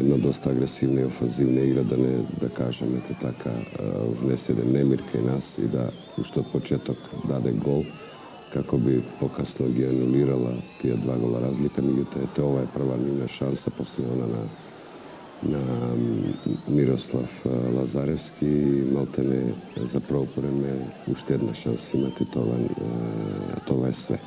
една доста агресивна и офанзивна игра, да не да кажем така, внесе да немир кај нас и да уште од почеток даде гол, како би покасно ги анулирала тие 2 гола разлика, меѓутоа ова е прва нивна шанса после она на Мирослав Лазаревски и малтене за прв време уште една шанса имат и това е све.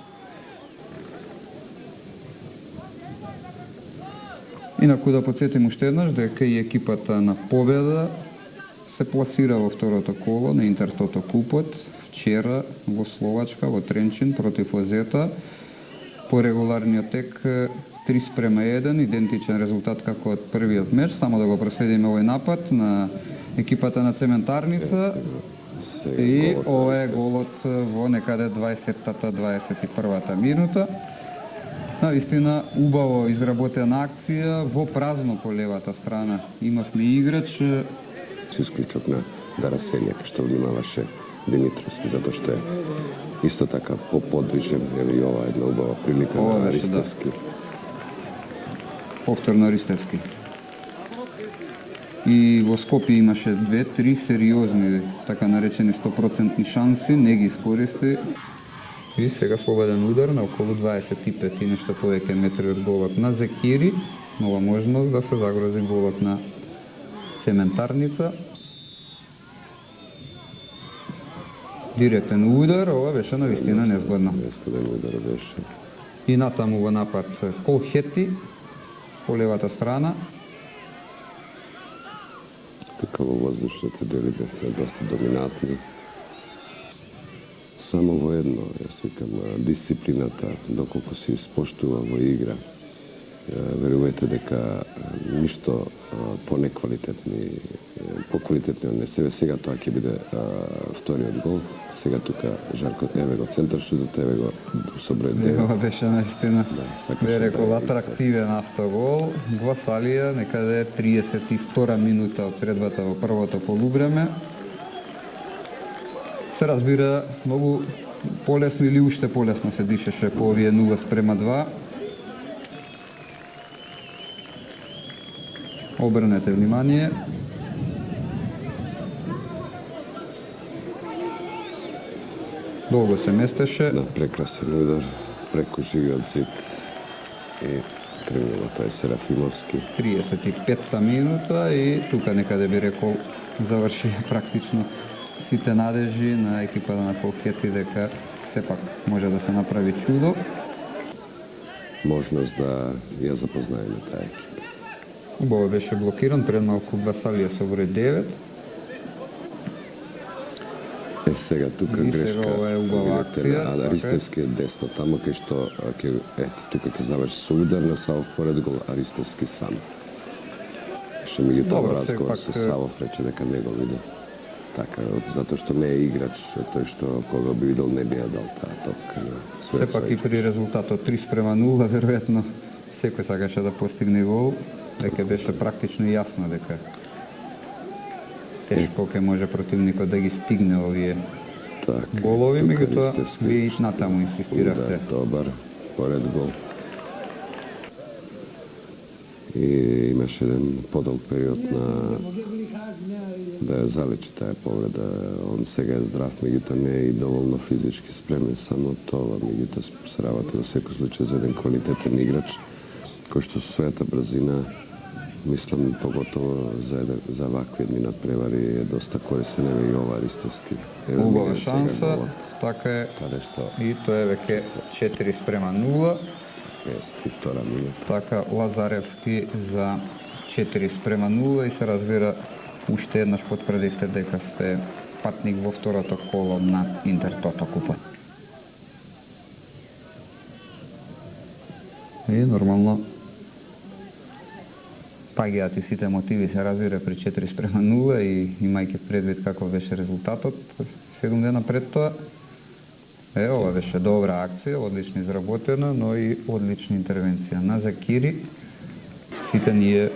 Инаку да подсетим уште еднаш дека и екипата на Победа се пласира во второто коло на Интертото купот вчера во Словачка, во Тренчин против Озета. По регуларниот тек 3:1, идентичен резултат како од првиот меч. Само да го проследиме овој напад на екипата на Цементарница. И ова е голот во некаде 20-та, 21-та минута. Наистина убаво изработена акција во празно по левата страна. Имавме играч С исклучок на Дарасенјак што внимаваше Димитровски, затоа што е исто така поподвижен, и ова е една убава прилика на Ристевски. Повторно Ристевски. И во Скопје имаше 2-3 сериозни, така наречени 100% шанси, не ги искористи. И сега слободен удар на околу 25 и нешто повеќе метри од голот на Зекири. Нова можност да се загрози голот на Цементарница. Директен удар, ова беше навистина незгодно. Незгоден удар беше. И натаму во напад Колхети по левата страна. Така во воздушните дели бевме доста доминантни. Само во едно, јас викам, дисциплината, доколку се испоштува во игра, верувајте дека ништо поквалитетни од не себе. Сега тоа ќе биде вториот гол. Сега тука Жарко, еве го центар шутот, еве го со број 9. Ова беше наистина, бе рекол, атрактивен автогол. Гласалија, некаде 32 минута од средбата во првото полувреме. Се разбира, многу полесно или уште полесно се дишеше по овие 0:2. Обрнете внимание. Долго се местеше. Да, прекрасен удар, преку живиот зид и тренува тој Серафимовски. 35-та минута и тука некаде би рекол заврши практично сите надежи на екипата на Колхети дека сепак може да се направи чудо. Можност да ја запознаеме таа екипа. Убаво беше блокиран пред малку Басалија со број 9. Сега тука И грешка. сега ова е убава акција. А Ристевски е десно таму кај што тука ќе заврши со удар на Савов поред гол, а Ристевски сам. Што меѓутоа Добро, во разговор со сепак, Савов рече дека не го виде. Така, затоа што не е играч, тој што кога би видел не би ја дал таа топка на својот Сепак и при резултатот 3:0, веројатно секој сакаше да постигне гол, дека беше практично јасно дека тешко ќе може противникот да ги стигне овие така, голови, тука меѓутоа Ристевски вие и натаму инсистиравте. Да, добар, поред гол. И имаше еден подолг период да ја залечи таа повреда. Он сега е здрав, меѓутоа не е и доволно физички спремен, само тоа, меѓутоа се работи во секој случај за еден квалитетен играч, кој што со својата брзина, мислам, поготово за вакви едни надпревари е доста корисен, еве и ова Ристевски. Убава шанса, така е, и тоа е веќе 4:0. 52 минута. Така Лазаревски за 4:0 и се разбира уште еднаш потврдивте дека сте патник во второто коло на Интертото купа. И нормално паѓаат и сите мотиви, се разбира, при 4:0 и имајќи предвид каков беше резултатот 7 дена пред тоа. Ова беше добра акција, одлично изработена, но и одлична интервенција на Закири. Сите ние,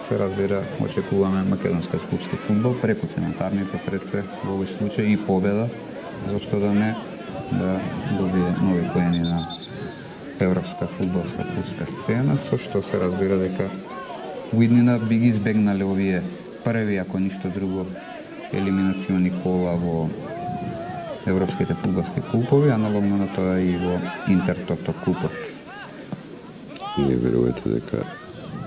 се разбира, очекуваме македонскиот клубски фудбал преку Цементарница пред се во овој случај и победа, зашто да не да добие нови поени на европска фудбалска клубска сцена, со што се разбира дека у иднина би ги избегнале овие први, ако ништо друго, елиминациони кола во европските фудбалски купови, аналогно на тоа и во Интертото купот. Не верувате дека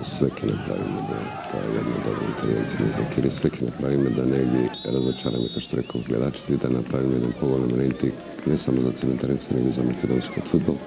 све ќе направиме да тоа е една добра интервенција за Кири, све ќе направиме да не ги разочараме, како што реков, гледачите и да направиме еден поголем рейтинг не само за циментаренци, него и за македонскиот фудбал.